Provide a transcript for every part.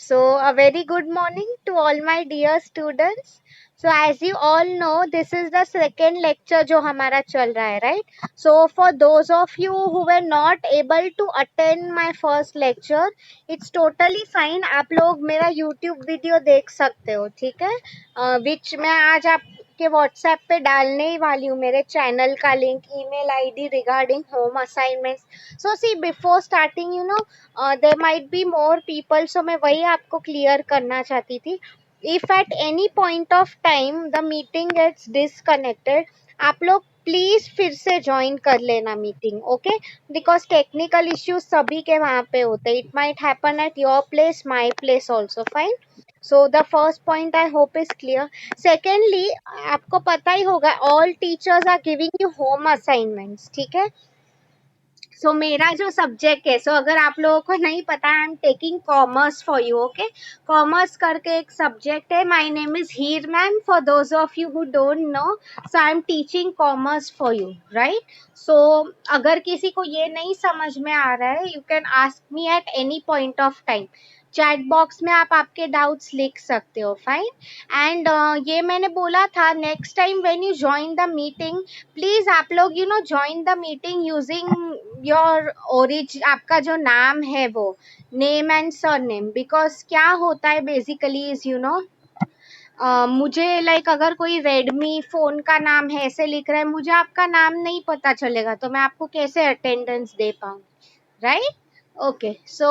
So, a very good morning to all my dear students. So, as you all know, this is the second lecture जो हमारा चल रहा है, right? So, for those of you who were not able to attend my first lecture, it's totally fine. आप लोग मेरा YouTube video देख सकते हो, ठीक है? Which मैं आज आपके WhatsApp पे डालने ही वाली हूँ, मेरे चैनल का link, email ID regarding home assignments. So, see, before starting, there might be more people, so मैं वही आपको क्लियर करना चाहती थी. If at any point of time the meeting gets disconnected, आप लोग प्लीज फिर से ज्वाइन कर लेना meeting, okay? Because technical issues सभी के वहां पे होते हैं. It might happen at your place, my place also, fine. So the first point I hope is clear. Secondly, आपको पता ही होगा, all teachers are giving you home assignments, ठीक है? सो मेरा जो सब्जेक्ट है, सो अगर आप लोगों को नहीं पता, I am taking commerce for you, okay? Commerce करके एक सब्जेक्ट है. My name is Heer ma'am, for those of you who don't know. So I am teaching commerce for you, right? So अगर किसी को ये नहीं समझ में आ रहा है, you can ask me at any point of time. Chat box में आप आपके डाउट्स लिख सकते हो, फाइन. एंड ये मैंने बोला था, next time when you join the meeting, please आप लोग join the meeting using your ओरिज, आपका जो नाम है वो नेम एंड सरनेम. बिकॉज क्या होता है बेसिकली इज मुझे अगर कोई रेडमी फोन का नाम है, ऐसे लिख रहा है, मुझे आपका नाम नहीं पता चलेगा, तो मैं आपको कैसे अटेंडेंस दे पाऊँ, right? Okay, so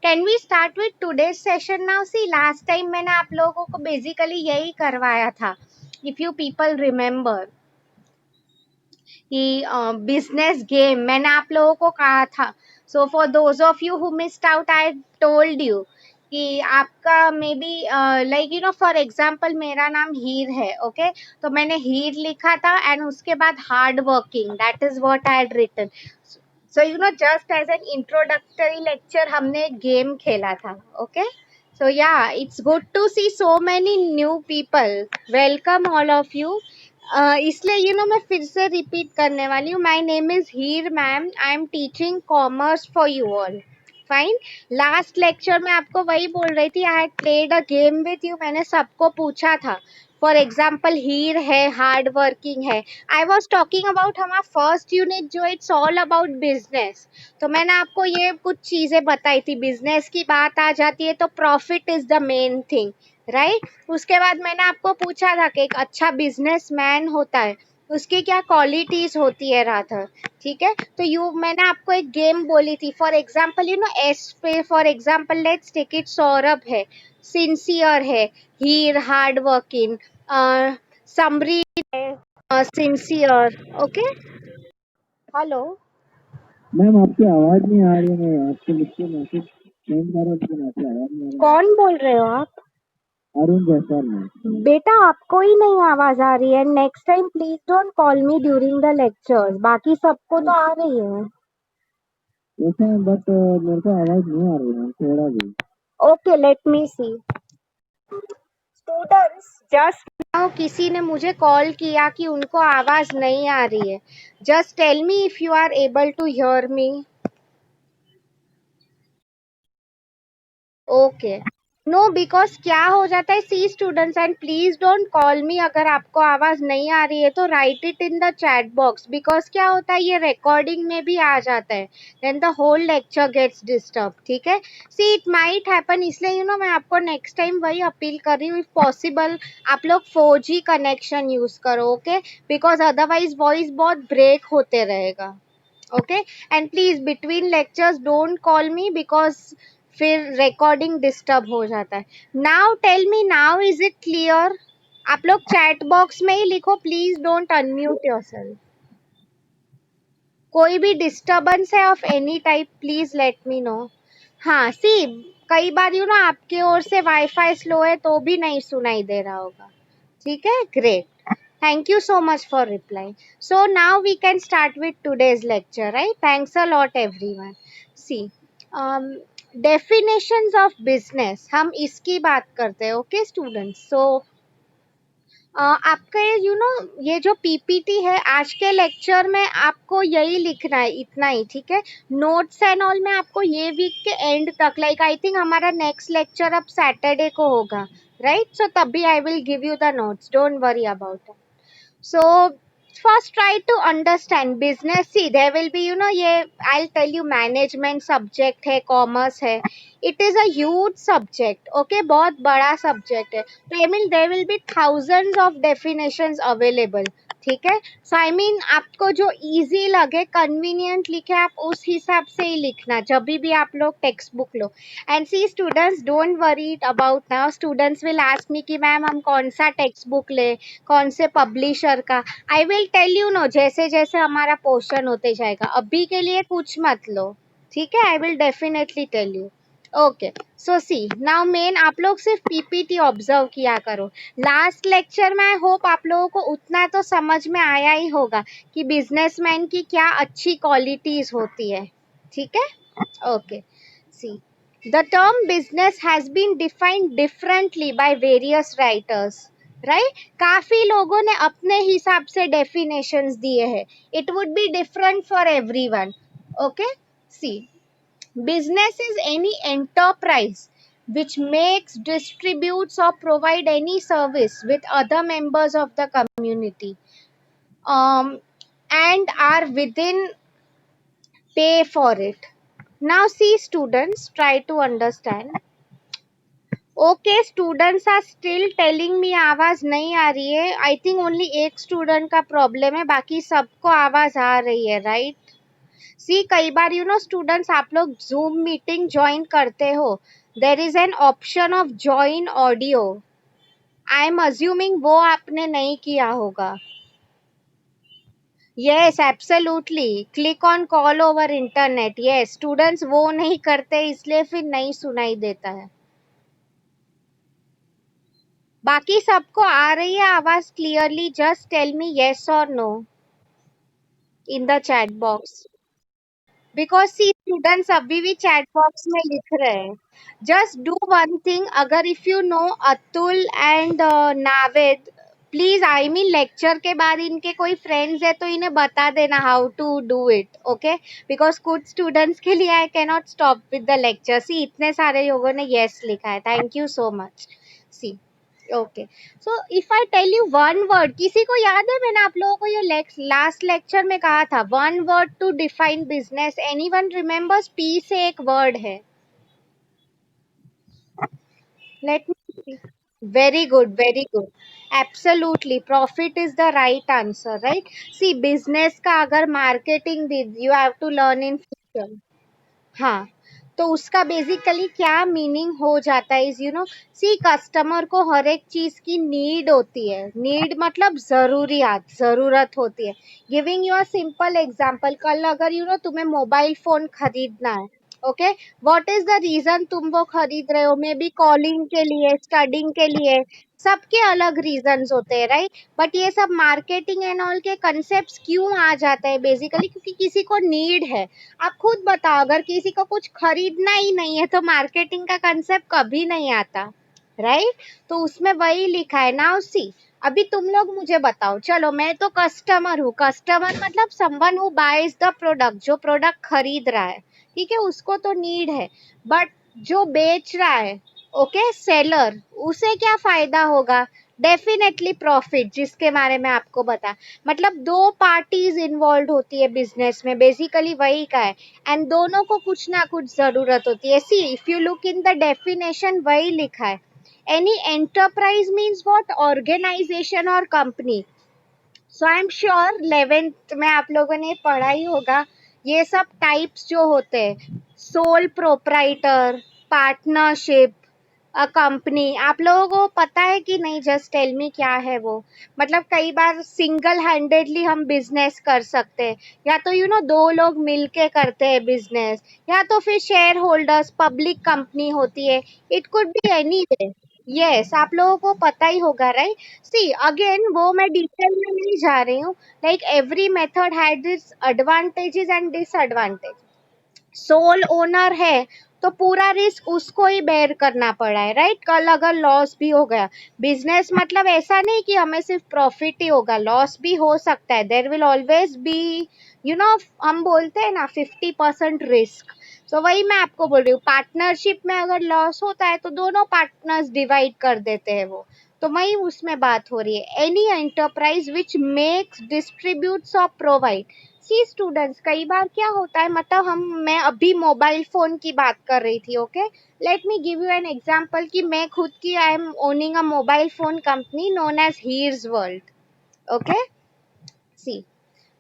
can we start with today's session now? See, last time मैंने आप लोगों को बेसिकली यही करवाया था, इफ यू पीपल रिमेम्बर, कि बिजनेस गेम मैंने आप लोगों को कहा था. So for those of you who missed out, I told you कि आपका मे बी फॉर एग्जाम्पल मेरा नाम हीर है, ओके? तो मैंने हीर लिखा था एंड उसके बाद hard working, that is what I had written. So just as an introductory lecture हमने एक गेम खेला था, okay? So yeah, it's good to see so many new people. Welcome all of you. इसलिए मैं फिर से रिपीट करने वाली हूँ. My name is Heer ma'am, I am teaching commerce for you all, fine. Last lecture में आपको वही बोल रही थी, I had played a game with you. मैंने सबको पूछा था, फॉर एग्जाम्पल हीर है, हार्ड वर्किंग है. आई वॉज टॉकिंग अबाउट हमारा फर्स्ट यूनिट जो इट्स ऑल अबाउट बिजनेस. तो मैंने आपको ये कुछ चीजें बताई थी. बिजनेस की बात आ जाती है तो profit is the main thing, right? उसके बाद मैंने आपको पूछा था कि एक अच्छा बिजनेसमैन होता है, उसकी क्या क्वालिटीज होती है राधर, ठीक है? तो मैंने आपको एक गेम बोली थी. फॉर एग्जाम्पल एस पे, for example let's take it, Saurabh है, सिंसियर है, हीर हार्ड वर्किंग, समरीत है सिंसियर, ओके? हेलो, मैम आपकी आवाज नहीं आ रही है। मैं आपके मुझसे मैसेज सेंड कर रहा हूँ लेकिन आपकी आवाज नहीं आ रही। कौन बोल रहे हो आप? अरुण जैसवाल मैम। बेटा, आपको ही नहीं आवाज आ रही है. Next time please don't call me during the lectures. बाकी सबको तो आ रही है. वैसे बट मेरे को आवाज नहीं आ रही मैम, थोड़ा भी। ओके, लेट मी सी. स्टूडेंट्स, जस्ट नाउ किसी ने मुझे कॉल किया कि उनको आवाज नहीं आ रही है. Just tell me if you are able to hear me. Okay. No, because क्या हो जाता है, see students, and please don't call me. अगर आपको आवाज नहीं आ रही है तो write it in the chat box. Because क्या होता है, ये रिकॉर्डिंग में भी आ जाता है, then the whole lecture gets disturb, ठीक है? सी, इट माइट हैपन, इसलिए मैं आपको नेक्स्ट टाइम वही अपील कर रही हूँ, इफ पॉसिबल आप लोग 4G कनेक्शन यूज करो, ओके? बिकॉज अदरवाइज वॉइस बहुत ब्रेक होते रहेगा, okay? And please between lectures don't call me, because फिर रिकॉर्डिंग डिस्टर्ब हो जाता है. Now tell me, now is it clear? आप लोग चैट बॉक्स में ही लिखो, प्लीज डोंट अनम्यूट योरसेल्फ. कोई भी डिस्टर्बेंस है of any type, please let me know. हाँ, सी, कई बार आपके ओर से वाईफाई स्लो है तो भी नहीं सुनाई दे रहा होगा, ठीक है? Great. Thank you so much for replying. So now we can start with today's lecture, right? Thanks a lot, everyone. See, um, definitions of business, हम इसकी बात करते हैं, okay, students? So आपका ये जो पीपीटी है आज के लेक्चर में आपको यही लिखना है, इतना ही, ठीक है। नोट्स एंड ऑल में आपको ये वीक के एंड तक, लाइक आई थिंक हमारा नेक्स्ट लेक्चर अब सैटरडे को होगा, राइट? सो तभी I will give you the notes, don't worry about it. So first try to understand business. See, there will be, ये I'll tell you, management subject है, commerce है. It is a huge subject. Okay, बहुत बड़ा subject है. तो I mean there will be thousands of definitions available. ठीक है। सो I mean आपको जो इजी लगे, कन्वीनियंट लिखे, आप उस हिसाब से ही लिखना जब भी आप लोग टेक्स्ट बुक लो। And see students, don't worry about now, students will ask me कि मैम हम कौन सा टेक्स्ट बुक ले, कौन से पब्लिशर का। I will tell you no, जैसे जैसे हमारा पोर्शन होते जाएगा। अभी के लिए कुछ मत लो, ठीक है। I will definitely tell you. Okay, so see now main आप लोग सिर्फ पीपीटी ऑब्जर्व किया करो। लास्ट लेक्चर में आई होप आप लोगों को उतना तो समझ में आया ही होगा कि बिजनेसमैन की क्या अच्छी क्वालिटीज होती है, ठीक है। Okay, see the term business has been defined differently by various writers, right? काफी लोगों ने अपने हिसाब से डेफिनेशंस दिए हैं। It would be different for everyone. Okay, see business is any enterprise which makes, distributes, or provide any service with other members of the community, um, and are within pay for it. Now see students, try to understand. Okay, students are still telling me आवाज नहीं आ रही है। I think only एक student का problem है, बाकी सबको आवाज आ रही है, right? सी कई बार स्टूडेंट्स, आप लोग जूम मीटिंग ज्वाइन करते हो, there is an option of join audio. I am assuming वो आपने नहीं किया होगा। Yes, absolutely, click on call over internet. Yes students, वो नहीं करते, इसलिए फिर नहीं सुनाई देता है। बाकी सबको आ रही है आवाज clearly? Just tell me yes और no in the chat box, because see students अभी भी चैट बॉक्स में लिख रहे हैं। जस्ट डू वन थिंग, अगर if you know Atul and Naved, please, I mean lecture के बाद इनके कोई फ्रेंड्स है तो इन्हें बता देना how to do it, okay? Because कुछ स्टूडेंट्स के लिए I can not stop with the lecture. See इतने सारे लोगों ने येस लिखा है, thank you so much. See okay, so if I tell you one word, किसी को याद है मैंने आप लोगों को ये लास्ट लेक्चर में कहा था one word to define business? Anyone remembers? P से एक वर्ड है, let me. Very good, very good, absolutely, profit is the right answer, right? See business का अगर marketing you have to learn in future. हाँ, तो उसका basically क्या meaning हो जाता है, इज सी कस्टमर को हर एक चीज की नीड होती है। नीड मतलब जरूरियात, जरूरत होती है। Giving you a simple example, कल अगर तुम्हें मोबाइल फोन खरीदना है, okay, what is the reason तुम वो खरीद रहे हो? मे बी कॉलिंग के लिए, स्टडिंग के लिए, सबके अलग रीजंस होते हैं, राइट? बट ये सब मार्केटिंग एंड ऑल के कंसेप्ट क्यों आ जाता है? बेसिकली क्योंकि किसी को नीड है। आप खुद बताओ, अगर किसी को कुछ खरीदना ही नहीं है तो मार्केटिंग का कंसेप्ट कभी नहीं आता, राइट? तो उसमें वही लिखा है। नाउ सी, अभी तुम लोग मुझे बताओ, चलो मैं तो कस्टमर हूँ। कस्टमर मतलब someone who buys the product, जो प्रोडक्ट खरीद रहा है, ठीक है, उसको तो नीड है। बट जो बेच रहा है, ओके, सेलर, उसे क्या फायदा होगा? डेफिनेटली प्रॉफिट, जिसके बारे में आपको बता। मतलब दो पार्टीज इन्वॉल्व होती है बिजनेस में, बेसिकली वही का है। एंड दोनों को कुछ ना कुछ जरूरत होती है। See if you look in the definition, वही लिखा है। Any enterprise means what? Organisation और company. So I am sure 11th में आप लोगों ने पढ़ा ही होगा ये सब टाइप्स जो होते हैं, sole proprietor, partnership, a company. आप लोगों को पता है कि नहीं? जस्ट टेल मी क्या है वो। मतलब कई बार सिंगल हैंडेडली हम बिजनेस कर सकते हैं, या तो दो लोग मिलके करते हैं बिजनेस, या तो फिर शेयर होल्डर्स, पब्लिक कंपनी होती है। It could be any way. Yes, आप लोगों को पता ही होगा, राइट? सी अगेन वो मैं डिटेल में नहीं जा रही हूँ। Like every method had this advantages and disadvantage. Sole owner है, तो पूरा रिस्क उसको ही बेयर करना पड़ा है, राइट? कल अगर लॉस भी हो गया, बिजनेस मतलब ऐसा नहीं कि हमें सिर्फ प्रॉफिट ही होगा, लॉस भी हो सकता है। There will always be, you know, हम बोलते हैं ना 50% रिस्क। तो वही मैं आपको बोल रही हूँ, पार्टनरशिप में अगर लॉस होता है तो दोनों पार्टनर्स डिवाइड कर देते हैं वो। तो वही उसमें बात हो रही है, any enterprise which makes distributes और प्रोवाइड। सी स्टूडेंट्स, कई बार क्या होता है, मतलब मैं अभी मोबाइल फोन की बात कर रही थी, okay. Let me give you an example कि मैं खुद की I am owning a mobile phone company known as Heer's world, okay. See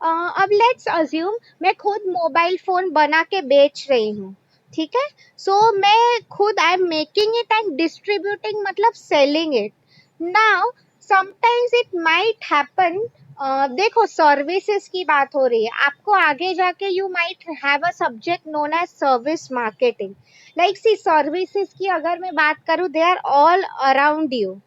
अब लेट्स अज्यूम मैं खुद मोबाइल फोन बना के बेच रही हूँ, ठीक है। सो मैं खुद I am making it and distributing, मतलब selling it. Now sometimes it might happen, देखो सर्विसेज की बात हो रही है, आपको आगे जाके you might have a subject known as service marketing. Like see services की अगर मैं बात करूँ, they are all around you.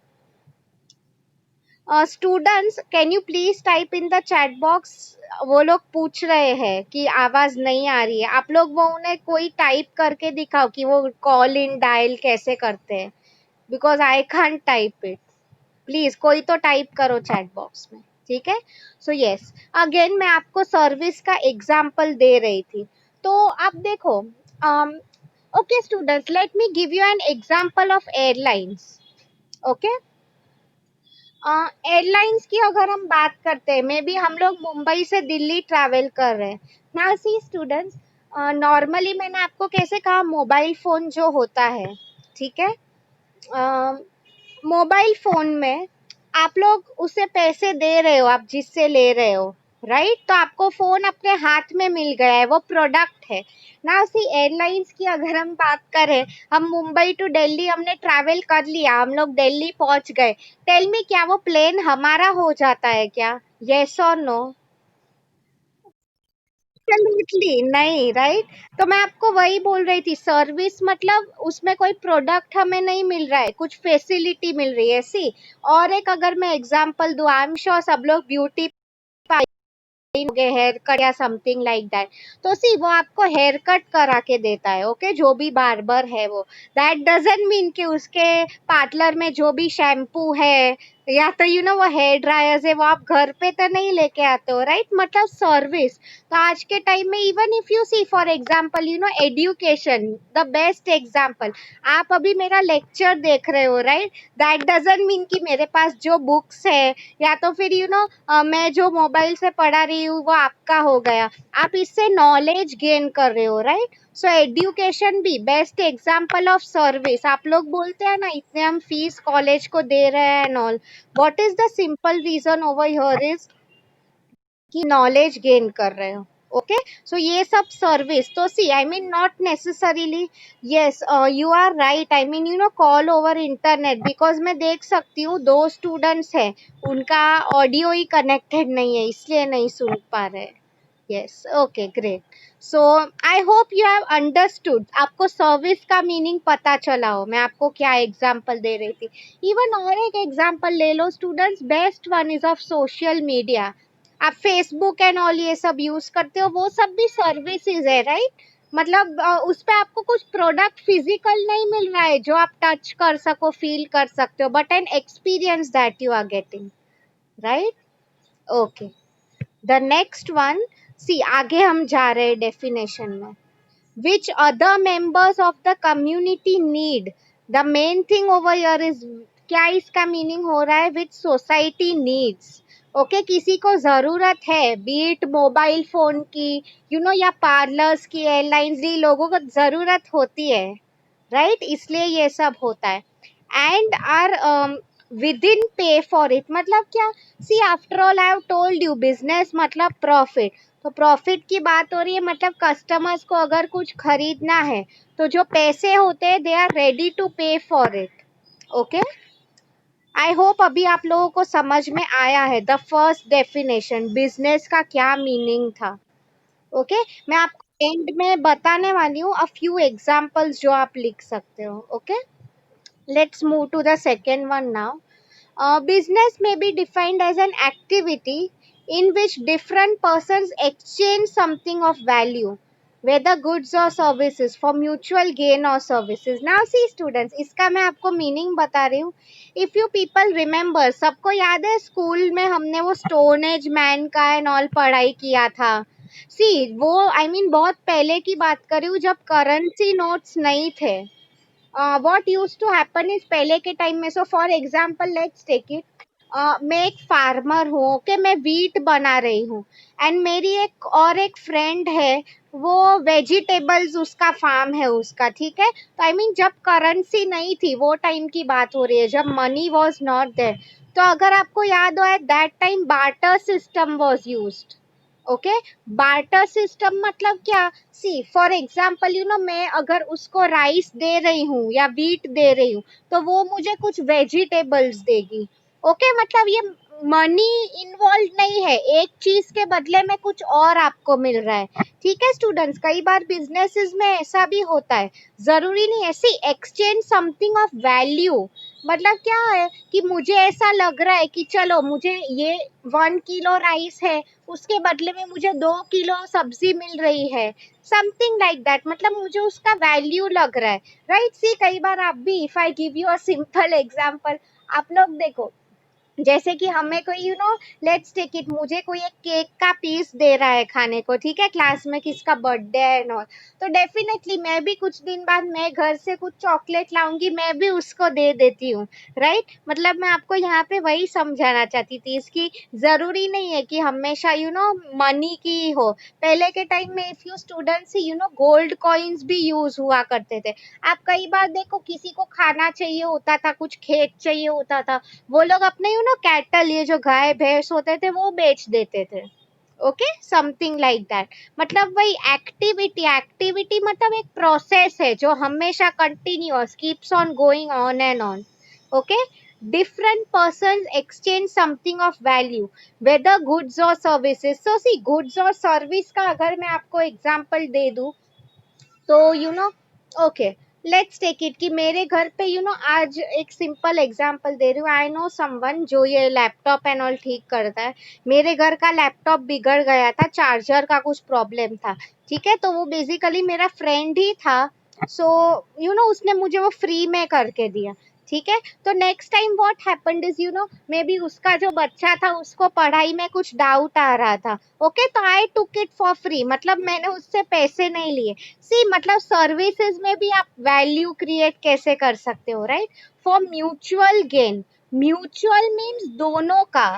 Students, can you please type in the chat box? वो लोग पूछ रहे हैं कि आवाज नहीं आ रही है, आप लोग वो उन्हें कोई टाइप करके दिखाओ कि वो कॉल इन डायल कैसे करते हैं, because I can't type it. Please कोई तो टाइप करो चैट बॉक्स में, ठीक है। सो यस, अगेन मैं आपको सर्विस का एग्जाम्पल दे रही थी। तो आप देखो, okay students, late me give you an example of airlines, okay. Airlines की अगर हम बात करते हैं, मे बी हम लोग मुंबई से दिल्ली ट्रैवल कर रहे हैं। नाउ सी स्टूडेंट्स, नॉर्मली मैंने आपको कैसे कहा, मोबाइल फोन जो होता है, ठीक है, मोबाइल फोन में आप लोग उसे पैसे दे रहे हो, आप जिससे ले रहे हो, राइट? तो आपको फोन अपने हाथ में मिल गया है, वो प्रोडक्ट है ना। सी एयरलाइंस की अगर हम बात करें, हम मुंबई टू दिल्ली हमने ट्रैवल कर लिया, हम लोग दिल्ली पहुंच गए। टेल मी, क्या वो प्लेन हमारा हो जाता है क्या? यस और नो? एब्सोल्युटली नहीं, राइट? तो मैं आपको वही बोल रही थी, सर्विस मतलब उसमें कोई प्रोडक्ट हमें नहीं मिल रहा है, कुछ फैसिलिटी मिल रही है। सी, और एक अगर मैं एग्जांपल दूं, आई एम श्योर सब लोग ब्यूटी हेयर कट या समथिंग लाइक दैट। तो सी वो आपको हेयर कट करा के देता है, ओके, जो भी बार्बर है वो। दैट डजंट मीन कि उसके पार्लर में जो भी शैम्पू है या तो वो हेयर ड्रायर्स है, वो आप घर पे तो नहीं लेके आते हो, राइट? मतलब सर्विस। तो आज के टाइम में even if you see for example, education, the best example, आप अभी मेरा लेक्चर देख रहे हो, राइट? दैट डजंट मीन कि मेरे पास जो बुक्स है या तो फिर मैं जो मोबाइल से पढ़ा रही हूँ वो आपका हो गया, आप इससे नॉलेज गेन कर रहे हो, राइट? सो एजुकेशन भी बेस्ट एग्जाम्पल ऑफ सर्विस। आप लोग बोलते हैं ना, इतने हम फीस कॉलेज को दे रहे हैं and all, what is the simple reason over here is कि नॉलेज गेन कर रहे हो, ओके। सो ये सब सर्विस। तो see I mean not necessarily, yes you are right, I mean call over internet, because मैं देख सकती हूँ दो स्टूडेंट्स हैं, उनका ऑडियो ही कनेक्टेड नहीं है, इसलिए नहीं सुन पा रहे। Yes, okay, great. So I hope you have understood, आपको सर्विस का मीनिंग पता चला हो, मैं आपको क्या एग्जाम्पल दे रही थी। इवन और एक एग्जाम्पल ले लो students, best one is of social media. आप फेसबुक एंड ऑल ये सब यूज करते हो, वो सब भी सर्विसेज है, राइट? मतलब उस पे आपको कुछ प्रोडक्ट फिजिकल नहीं मिल रहा है जो आप टच कर सको, फील कर सकते हो, but an experience that you are getting, right? Okay, the next one, see आगे हम जा रहे हैं डेफिनेशन में। which other members of the community need, the main thing over here is, क्या इसका मीनिंग हो रहा है, which society needs, ओके, किसी को जरूरत है, बीट मोबाइल फोन की, या पार्लर्स की, एयरलाइंस की, लोगों को जरूरत होती है, राइट? इसलिए ये सब होता है। एंड आर विद इन पे फॉर इट, मतलब क्या? See after all I have told you, business मतलब प्रॉफिट। तो प्रॉफिट की बात हो रही है, मतलब कस्टमर्स को अगर कुछ खरीदना है तो जो पैसे होते हैं, दे आर रेडी टू पे for it, okay. I hope अभी आप लोगों को समझ में आया है द फर्स्ट डेफिनेशन, बिजनेस का क्या मीनिंग था, ओके। मैं आपको एंड में बताने वाली हूँ अ फ्यू एग्जांपल्स जो आप लिख सकते हो, okay. Let's move to the second one now. Business may be defined as an activity in which different persons exchange something of value. whether goods or services for mutual gain or services. Now see students, इसका मैं आपको meaning बता रही हूँ. If you people remember, सबको याद है school में हमने वो स्टोन एज मैन का एंड ऑल पढ़ाई किया था. सी वो बहुत पहले की बात कर रही हूँ जब करेंसी नोट्स नहीं थे. What used to happen is पहले के टाइम में, so for example let's take it, मैं एक फार्मर हूँ, ओके, मैं वीट बना रही हूँ एंड मेरी एक फ्रेंड है, वो वेजिटेबल्स उसका फार्म है उसका, ठीक है. तो जब करेंसी नहीं थी, वो टाइम की बात हो रही है जब मनी वॉज नॉट देयर. तो अगर आपको याद हो, at that time barter system was used. Okay, barter system मतलब क्या? सी फॉर एग्जाम्पल मैं अगर उसको राइस दे रही हूँ या वीट दे रही हूँ, तो वो मुझे कुछ वेजिटेबल्स देगी. ओके, मतलब ये मनी इन्वॉल्व नहीं है, एक चीज के बदले में कुछ और आपको मिल रहा है. ठीक है स्टूडेंट्स, कई बार बिजनेसेस में ऐसा भी होता है, जरूरी नहीं है. सी एक्सचेंज समथिंग ऑफ वैल्यू मतलब क्या है कि मुझे ऐसा लग रहा है कि चलो मुझे ये 1 किलो राइस है, उसके बदले में मुझे 2 किलो सब्जी मिल रही है, समथिंग लाइक दैट. मतलब मुझे उसका वैल्यू लग रहा है, राइट. सी कई बार आप भी, if I give you a simple example, आप लोग देखो, जैसे कि हमें कोई लेट्स टेक इट, मुझे कोई एक केक का पीस दे रहा है खाने को, ठीक है, क्लास में किसका बर्थडे है एंड ऑल, तो डेफिनेटली मैं भी कुछ दिन बाद मैं घर से कुछ चॉकलेट लाऊंगी, मैं भी उसको दे देती हूँ, राइट. मतलब मैं आपको यहाँ पे वही समझाना चाहती थी, इसकी जरूरी नहीं है कि हमेशा मनी की हो. पहले के टाइम में if you students gold coins भी यूज हुआ करते थे. आप कई बार देखो, किसी को खाना चाहिए होता था, कुछ खेत चाहिए होता था, वो लोग अपने कैटल, ये जो गाय भैंस होते थे, वो बेच देते थे. Okay, something like that. मतलब वही एक्टिविटी, एक्टिविटी मतलब एक प्रोसेस है जो हमेशा continuous keeps on going on and on. Okay, different persons exchange something of value, whether goods or services. So see, goods or service का अगर मैं आपको एग्जांपल दे दूं, तो ओके, लेट्स टेक इट कि मेरे घर पे आज एक सिंपल एग्जांपल दे रही हूँ. आई नो समवन जो ये लैपटॉप एंड ऑल ठीक करता है. मेरे घर का लैपटॉप बिगड़ गया था, चार्जर का कुछ प्रॉब्लम था, ठीक है. तो वो बेसिकली मेरा फ्रेंड ही था. सो उसने मुझे वो फ्री में करके दिया, ठीक है. तो next time what happened is may be उसका जो बच्चा था, उसको पढ़ाई में कुछ डाउट आ रहा था. ओके, तो आई टुक इट फॉर फ्री, मतलब मैंने उससे पैसे नहीं लिए. सी मतलब सर्विसेज में भी आप वैल्यू क्रिएट कैसे कर सकते हो, right, for mutual gain. Mutual means दोनों का.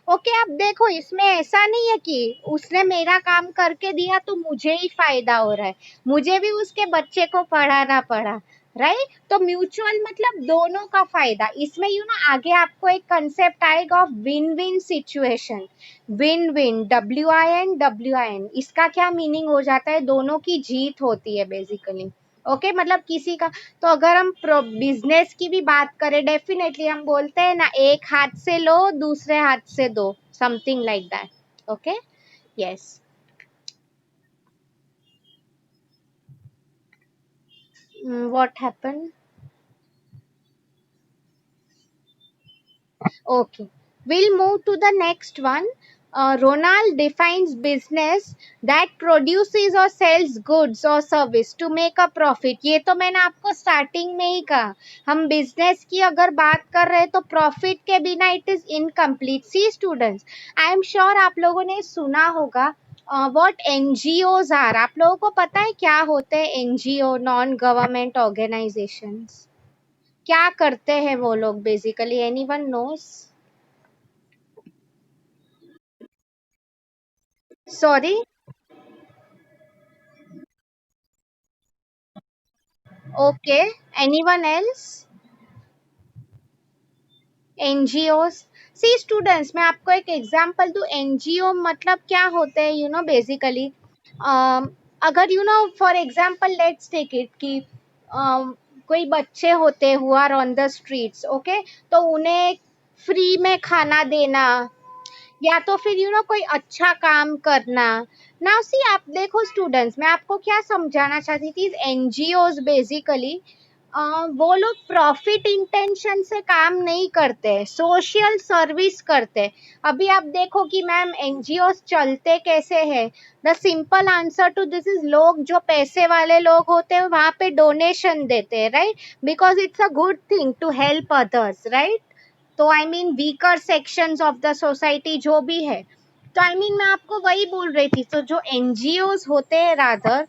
ओके, आप देखो, इसमें ऐसा नहीं है कि उसने मेरा काम करके दिया तो मुझे ही फायदा हो रहा है, मुझे भी उसके बच्चे को पढ़ाना पड़ा, राइट. तो म्यूचुअल मतलब दोनों का फायदा. इसमें आगे आपको एक कंसेप्ट आएगा of win win situation. Win win, WIN, इसका क्या मीनिंग हो जाता है? दोनों की जीत होती है बेसिकली. ओके, मतलब किसी का, तो अगर हम बिजनेस की भी बात करें, डेफिनेटली हम बोलते हैं ना, एक हाथ से लो दूसरे हाथ से दो, something like that. Okay, yes. What happen? Okay, we'll move to the next one. Ronald defines business that produces or sells goods or service to make a profit. ये तो मैंने आपको स्टार्टिंग में ही कहा. हम बिजनेस की अगर बात कर रहे हैं तो प्रॉफिट के बिना it is incomplete. See students, I am sure आप लोगों ने सुना होगा व्हाट NGOs आर. आप लोगों को पता है क्या होते हैं NGO, नॉन गवर्नमेंट ऑर्गेनाइजेशंस? क्या करते हैं वो लोग basically? Anyone nose? Sorry. Okay, anyone else? NGOs. सी स्टूडेंट्स, मैं आपको एक एग्जांपल दूं. NGO मतलब क्या होते हैं बेसिकली, अगर for example let's take it कि कोई बच्चे होते who are on the streets, okay, तो उन्हें फ्री में खाना देना, या तो फिर कोई अच्छा काम करना. नाउ सी, आप देखो स्टूडेंट्स, मैं आपको क्या समझाना चाहती थी. NGOs बेसिकली वो लोग प्रॉफिट इंटेंशन से काम नहीं करते, सोशल सर्विस करते। अभी आप देखो कि मैम एनजीओ चलते कैसे हैं। The simple answer to this is, लोग जो पैसे वाले लोग होते हैं वहां पे डोनेशन देते हैं, right, because it's a good thing to help others, right. तो I mean weaker sections of the society जो भी है, तो आई मीन मैं आपको वही बोल रही थी। तो जो एनजीओज होते हैं रादर,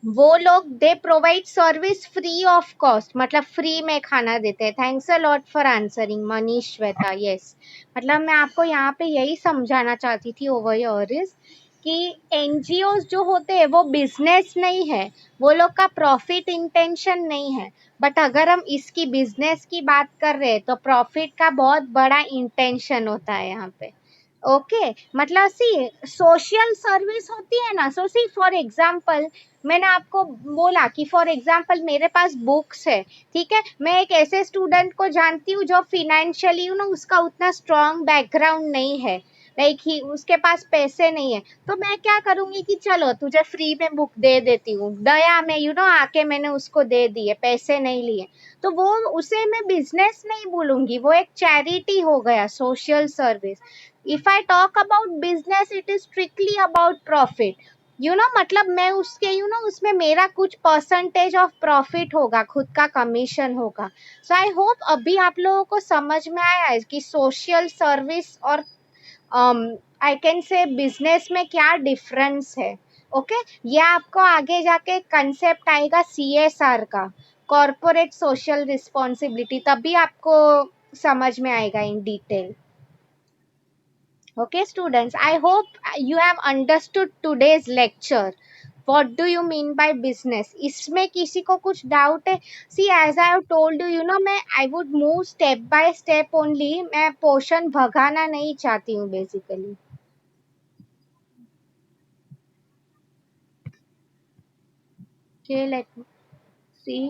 वो लोग they provide service free of cost, मतलब फ्री में खाना देते हैं। Thanks a lot for answering Manish Shweta, yes. मतलब मैं आपको यहाँ पे यही समझाना चाहती थी ओवर योर इज कि एनजीओ जो होते हैं वो बिजनेस नहीं है, वो लोग का प्रॉफिट इंटेंशन नहीं है। बट अगर हम इसकी बिजनेस की बात कर रहे हैं तो प्रॉफिट का बहुत बड़ा इंटेंशन होता है यहाँ पे। ओके, मतलब सी सोशल सर्विस होती है ना। सो सी फॉर एग्जांपल, मैंने आपको बोला कि फॉर एग्जांपल मेरे पास बुक्स है, ठीक है। मैं एक ऐसे स्टूडेंट को जानती हूँ जो फिनेंशियली उसका उतना स्ट्रांग बैकग्राउंड नहीं है, लाइक ही उसके पास पैसे नहीं है। तो मैं क्या करूंगी कि चलो तुझे फ्री में बुक दे देती हूँ, दया में आके मैंने उसको दे दिए, पैसे नहीं लिए। तो वो उसे मैं बिजनेस नहीं बोलूंगी, वो एक चैरिटी हो गया, social service. If I talk about business, it is strictly about profit. मतलब मैं उसके उसमें मेरा कुछ परसेंटेज ऑफ प्रॉफिट होगा, खुद का कमीशन होगा। सो आई होप अभी आप लोगों को समझ में आया है कि सोशल सर्विस और आई कैन से बिजनेस में क्या डिफरेंस है। ओके, ये आपको आगे जाके कंसेप्ट आएगा सीएसआर का, कॉर्पोरेट सोशल रिस्पॉन्सिबिलिटी, तभी आपको समझ में आएगा in detail. Okay, students, I hope you have understood today's lecture. What do you mean by business? इसमें किसी को कुछ डाउट है? See, as I have told you, मैं I would move step by step only. मैं portion भगाना नहीं चाहती हूँ basically. Okay, let me see.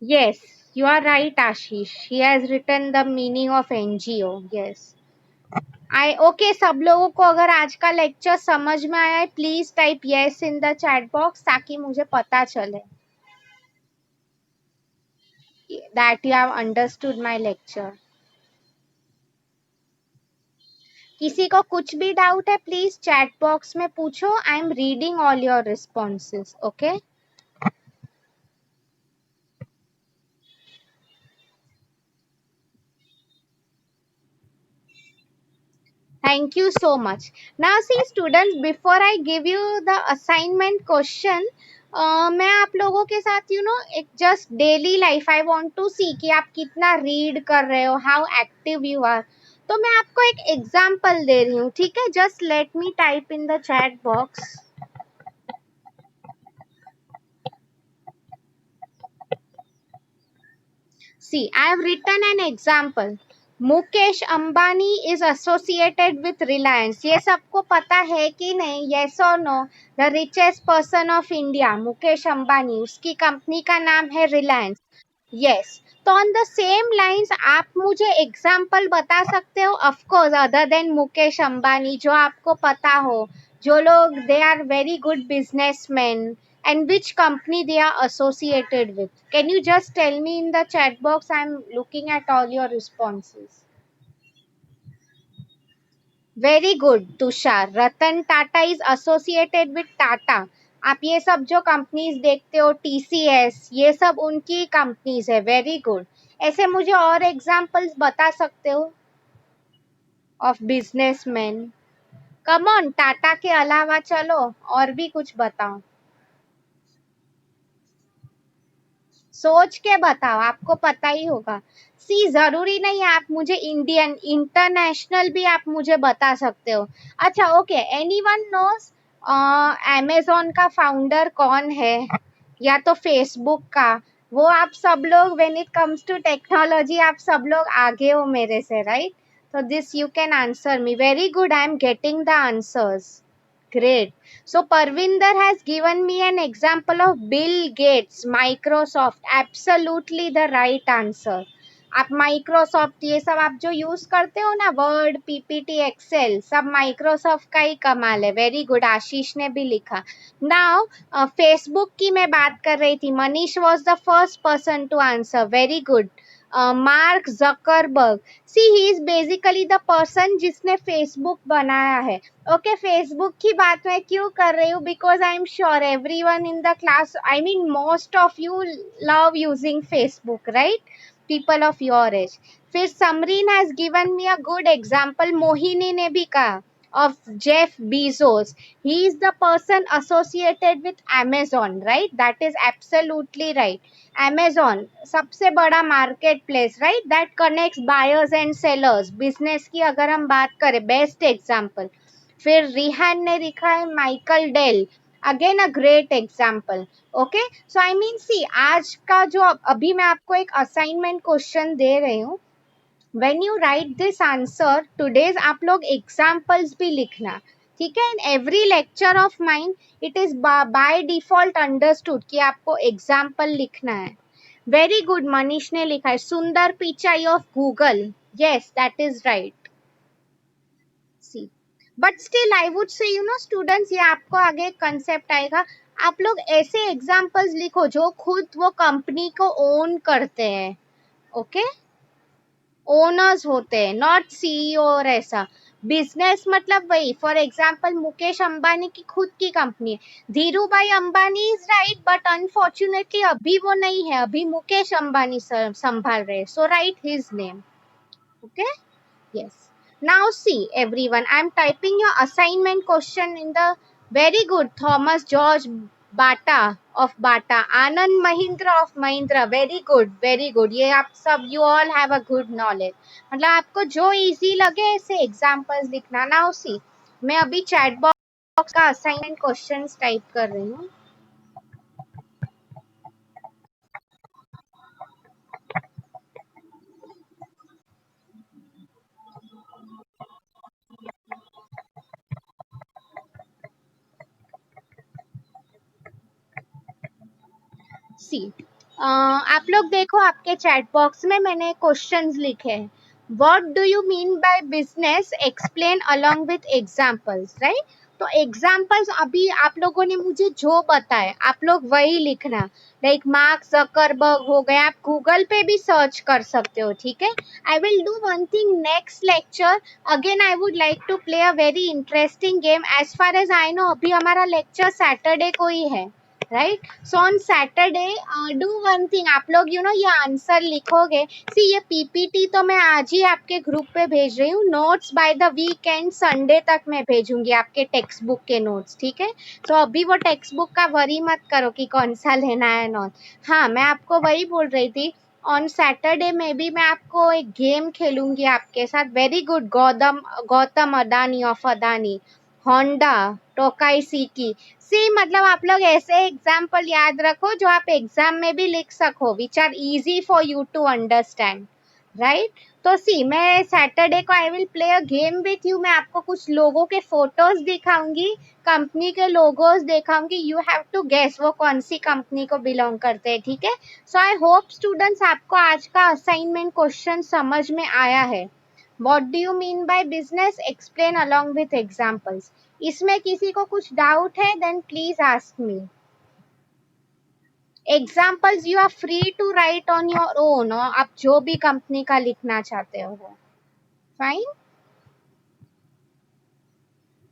Yes, you are right, Ashish. He has written the meaning of NGO. Yes. Okay, सब लोगों को अगर आज का लेक्चर समझ में आया है, please type yes in the chat box ताकि मुझे पता चले that you have understood my lecture. किसी को कुछ भी डाउट है प्लीज चैट बॉक्स में पूछो, I am reading all your responses. Okay, thank you so much. Now see students, before I give you the assignment question, मैं आप लोगों के साथ एक just daily life I want to see कि आप कितना रीड कर रहे हो, हाउ एक्टिव यू आर। तो मैं आपको एक एग्जांपल दे रही हूँ, ठीक है। Just let me type in the chat box. See, I have written an example. Mukesh Ambani is associated with Reliance. ये सबको पता है कि नहीं? Yes or no? The richest person of India, Mukesh Ambani, उसकी कंपनी का नाम है रिलायंस। यस, तो ऑन द सेम लाइंस आप मुझे एग्जाम्पल बता सकते हो, of course other than Mukesh Ambani, जो आपको पता हो, जो लोग they are very good businessman and which company they are associated with. Can you just tell me in the chat box? I'm looking at all your responses. Very good, Tushar. Ratan Tata is associated with Tata. आप ये सब जो companies देखते हो, TCS, ये सब उनकी companies है। Very good. ऐसे मुझे और एग्जांपल्स बता सकते हो of businessman? Come on, Tata के अलावा चलो और भी कुछ बताओ, सोच के बताओ, आपको पता ही होगा। सी, जरूरी नहीं है आप मुझे इंडियन, इंटरनेशनल भी आप मुझे बता सकते हो। अच्छा, ओके, एनीवन नोस अमेजोन का फाउंडर कौन है, या तो फेसबुक का? वो आप सब लोग, when it comes to technology, आप सब लोग आगे हो मेरे से, right? So this you can answer me. Very good, I am getting the answers. Great. So Parvinder has given me an example of Bill Gates, Microsoft. Absolutely the right answer. आप Microsoft ये सब आप जो use करते हो ना, word, PPT, Excel, सब Microsoft का ही कमाल है। वेरी गुड, आशीष ने भी लिखा। नाउ फेसबुक की मैं बात कर रही थी, Manish was the first person to answer, very good. Mark Zuckerberg, see he is basically the person जिसने फेसबुक बनाया है। ओके, फेसबुक की बात मैं क्यों कर रही हूँ, because I am sure everyone in the class, I mean most of you love using Facebook, right, people of your age. फिर Samreen has given me a good example, Mohini ने भी कहा, of Jeff Bezos. He is the person associated with Amazon, right? That is absolutely right. Amazon सबसे बड़ा market place, right? That connects buyers and sellers. Business की अगर हम बात करें, best example. फिर रिहान ने लिखा है Michael Dell, again a great example. Okay, so I mean see, आज का जो अभी मैं आपको एक असाइनमेंट क्वेश्चन दे रही हूँ, when you right this answer today's, आप लोग एग्जाम्पल्स भी लिखना, ठीक है। In every lecture of mind it is by default understood कि आपको एग्जाम्पल लिखना है। वेरी गुड, मनीष ने लिखा है Sundar Pichai of Google, yes that is right. See, but still I would say, you know students, ये आपको आगे कंसेप्ट आएगा। आप लोग ऐसे एग्जाम्पल्स लिखो जो खुद वो कंपनी को ओन करते हैं, ओके, ओनर्स होते हैं, नॉट सीईओ और ऐसा। बिजनेस मतलब वही, फॉर एग्जाम्पल मुकेश अंबानी की खुद की कंपनी है। Dhirubhai Ambani is right, but unfortunately अभी वो नहीं है, अभी मुकेश अंबानी संभाल रहे, so right his name, okay. Yes. Now see everyone, I am typing your assignment question in the, very good, Thomas George Bata of Bata, Anand Mahindra of Mahindra, very good, very good. ये आप सब, you all have a good knowledge. मतलब आपको जो easy लगे ऐसे examples लिखना। Now see, मैं अभी chat box का assignment questions type कर रही हूँ। सी, आप लोग देखो, आपके चैट बॉक्स में मैंने क्वेश्चंस लिखे हैं। What do you mean by business, explain along with examples, right. तो एग्जांपल्स अभी आप लोगों ने मुझे जो बताए आप लोग वही लिखना। लाइक मार्क जकरबर्ग हो गया, आप गूगल पे भी सर्च कर सकते हो, ठीक है। I will do one thing next lecture, again I would like to play a very interesting game. As far as I know अभी हमारा लेक्चर सैटरडे को ही है, right. So on Saturday do one thing, आप लोग you know ये answer लिखोगे। सी, ये पीपीटी तो मैं आज ही आपके ग्रुप पे भेज रही हूँ, notes by the weekend Sunday तक मैं भेजूंगी, आपके टेक्स्ट बुक के नोट्स, ठीक है। तो अभी वो टेक्स्ट बुक का वरी मत करो कि कौन सा लेना है नोट। हाँ, मैं आपको वही बोल रही थी, ऑन सैटरडे में भी मैं आपको एक गेम खेलूंगी आपके साथ। Very good, Gautam Gautam Adani of Adani, Honda, टोकाई सीकी। सी, मतलब आप लोग ऐसे एग्जाम्पल याद रखो जो आप एग्जाम में भी लिख सको, which are easy for you to understand, right. तो सी, मैं सैटरडे को I will play a game with you, मैं आपको कुछ लोगों के फोटोज दिखाऊंगी, कंपनी के लोगोज दिखाऊंगी, यू हैव टू गेस वो कौन सी कंपनी को बिलोंग करते हैं, ठीक है। सो आई होप स्टूडेंट्स आपको आज का असाइनमेंट क्वेश्चन समझ में आया है। What do you mean by business? Explain along with examples. इसमें किसी को कुछ डाउट है, then please ask me. Examples you are free to write on your own, और आप जो भी कंपनी का लिखना चाहते हो वो, fine.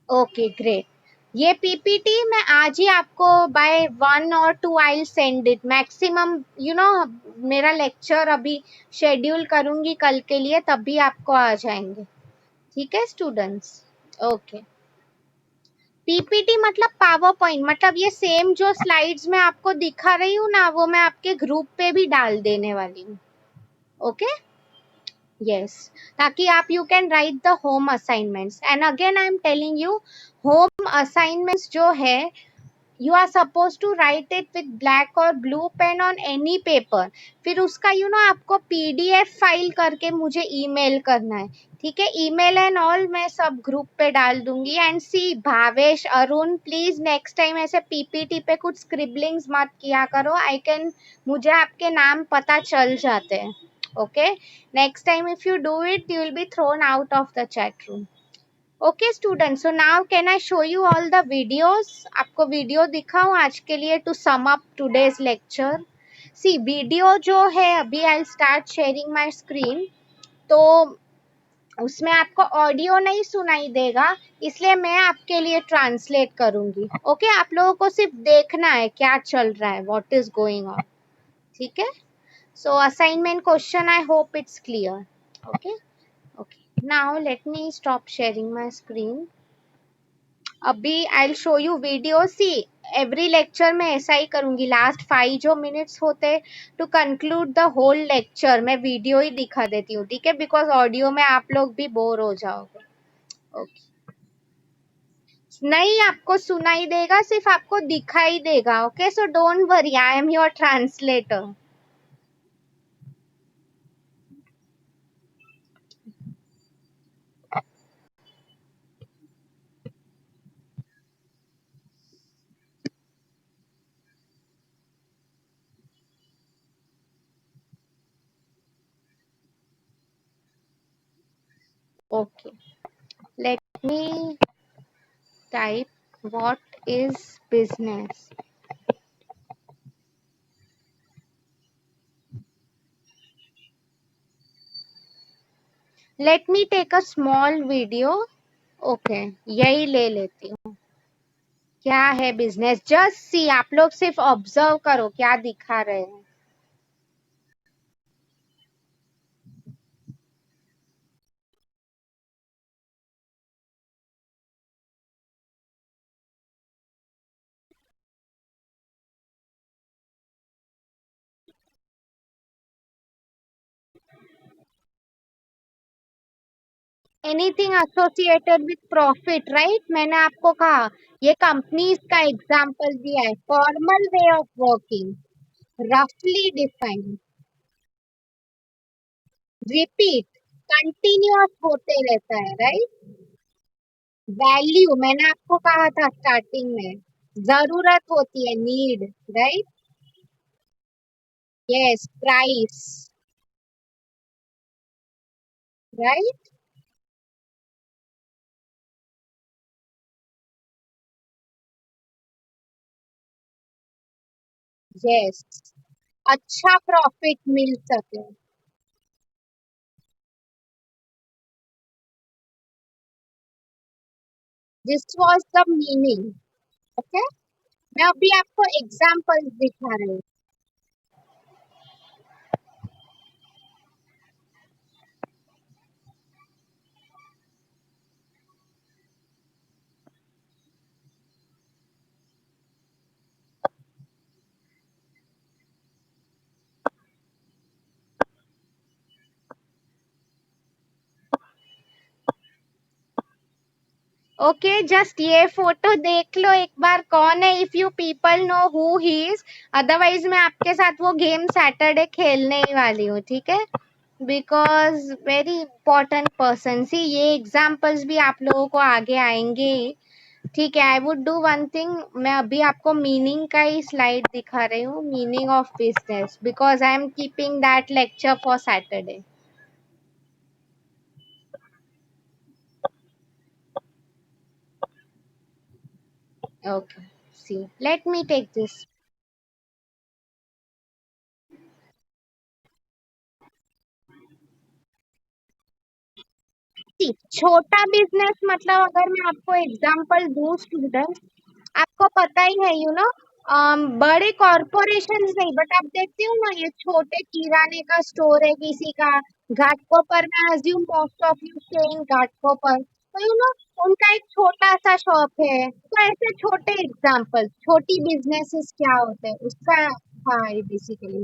Okay, great. ये पीपीटी मैं आज ही आपको by 1 or 2 I send it maximum, you know मेरा लेक्चर अभी शेड्यूल करूंगी कल के लिए, तभी आपको आ जाएंगे, ठीक है स्टूडेंट्स। ओके, पीपीटी मतलब पावर पॉइंट, मतलब ये सेम जो स्लाइड्स में आपको दिखा रही हूँ ना, वो मैं आपके ग्रुप पे भी डाल देने वाली हूँ, ओके। यस, ताकि आप you can write the home assignments. And again I am telling you, home assignments जो है, you are supposed to write it with black or blue pen on any paper। फिर उसका आपको पीडीएफ फाइल करके मुझे email करना है, ठीक है। ईमेल एंड ऑल मैं सब ग्रुप पे डाल दूंगी। And see, Bhavesh, Arun, please next time ऐसे पीपीटी पे कुछ स्क्रिबलिंग्स मत किया करो, मुझे आपके नाम पता चल जाते हैं, Okay, next time if you do it, you will be thrown out of the chat room. Okay students, so now can I show you all the videos? आपको वीडियो दिखाऊं आज के लिए to sum up today's lecture? See, video जो है अभी I'll start sharing my screen. तो उसमें आपको ऑडियो नहीं सुनाई देगा, इसलिए मैं आपके लिए ट्रांसलेट करूंगी. ओके, आप लोगों को सिर्फ देखना है क्या चल रहा है, व्हाट इज गोइंग ऑन. ठीक है. So assignment question, I hope it's clear. Okay. Okay, now let me stop sharing my screen. अभी I will show you video. See, every lecture में ऐसा ही करूंगी. लास्ट 5 जो मिनट्स होते to conclude the whole lecture, मैं video ही दिखा देती हूँ. ठीक है, बिकॉज ऑडियो में आप लोग भी बोर हो जाओगे. ओके. नहीं, आपको सुनाई देगा, सिर्फ आपको दिखाई देगा. Okay, so don't worry, I am your translator. Okay, let me type what is business. Let me take a small video. Okay, यही ले लेती हूँ. क्या है बिजनेस? जस्ट सी, आप लोग सिर्फ ऑब्जर्व करो क्या दिखा रहे हैं. Anything associated with profit, right? मैंने आपको कहा ये कंपनीज का एग्जाम्पल दिया है. फॉर्मल वे ऑफ वर्किंग, रफली डिफाइंड, रिपीट, कंटिन्यूअस होते रहता है, राइट? वैल्यू, मैंने आपको कहा था स्टार्टिंग में, जरूरत होती है, need, right? Yes, price, right? Yes, अच्छा प्रॉफिट मिल सके. This was the meaning. Okay, मैं अभी आपको एग्जांपल्स दिखा रही हूँ. ओके, जस्ट ये फोटो देख लो एक बार, कौन है. If you people know who he is, otherwise मैं आपके साथ वो गेम सैटरडे खेलने ही वाली हूँ. ठीक है, बिकॉज वेरी इंपॉर्टेंट पर्सन. सी, ये एग्जाम्पल्स भी आप लोगों को आगे आएंगे ही. ठीक है, I would do one thing, मैं अभी आपको मीनिंग का ही स्लाइड दिखा रही हूँ, meaning of business, because I am keeping that lecture for Saturday. Okay, see, let me take this. छोटा बिजनेस मतलब, अगर मैं आपको एग्जांपल दूं स्टूडेंट, आपको पता ही है, यू नो, बड़े कॉरपोरेशंस नहीं, बट आप देखते हो ना, ये छोटे किराने का स्टोर है किसी का, घाटकोपर में, assume most of you staying Ghatkopar, तो यू नो, उनका एक छोटा सा शॉप है. तो ऐसे छोटे एग्जांपल, छोटी बिजनेसेस क्या होते हैं उसका. हाँ, ये बेसिकली.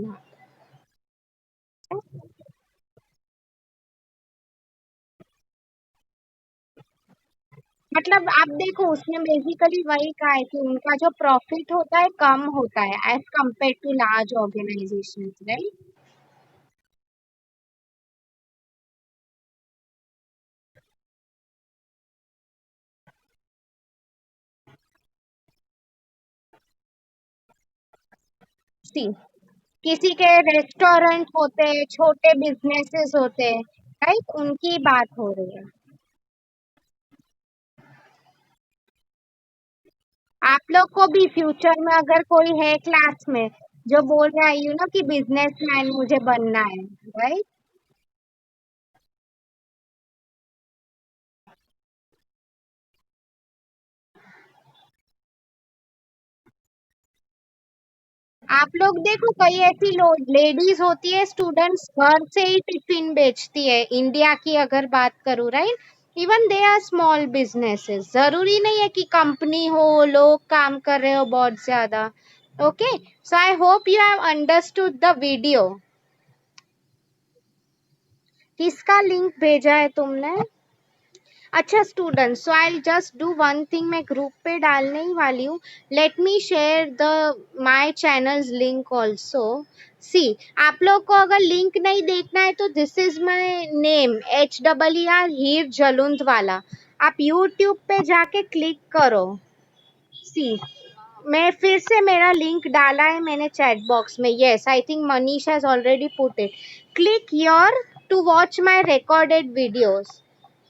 मतलब आप देखो, उसने बेसिकली वही कहा है कि उनका जो प्रॉफिट होता है कम होता है as compare to large organisation, right? See, किसी के रेस्टोरेंट होते हैं, छोटे बिजनेसेस होते हैं, राइट, उनकी बात हो रही है। आप लोग को भी फ्यूचर में अगर कोई है क्लास में जो बोल रहा है कि बिजनेसमैन मुझे बनना है, राइट, आप लोग देखो कई ऐसी लेडीज होती है स्टूडेंट्स घर से ही टिफिन बेचती है, इंडिया की अगर बात करूँ, right, even they are small businesses, जरूरी नहीं है कि कंपनी हो, लोग काम कर रहे हो बहुत ज्यादा। Okay, so I hope you have understood the video. किसका लिंक भेजा है तुमने? अच्छा student, so I just do one thing, मैं ग्रुप पे डालने ही वाली हूँ। Let me share the my channels link also. See, आप लोग को अगर लिंक नहीं देखना है तो this is my name, HEER Heer जलुंध वाला। आप यूट्यूब पे जाके क्लिक करो। सी, मैं फिर से मेरा लिंक डाला है मैंने चैट बॉक्स में। Yes, I think Manish has already put it. Click your to watch my recorded videos.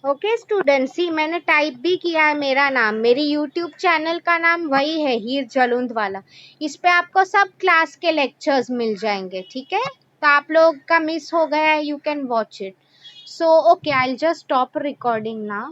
Okay student, see मैंने टाइप भी किया है मेरा नाम, मेरी यूट्यूब चैनल का नाम वही है, हीर जलुंध वाला। इस पे आपको सब क्लास के लेक्चर्स मिल जाएंगे, ठीक है? तो आप लोग का मिस हो गया है, you can watch it. So okay, I just stop recording now.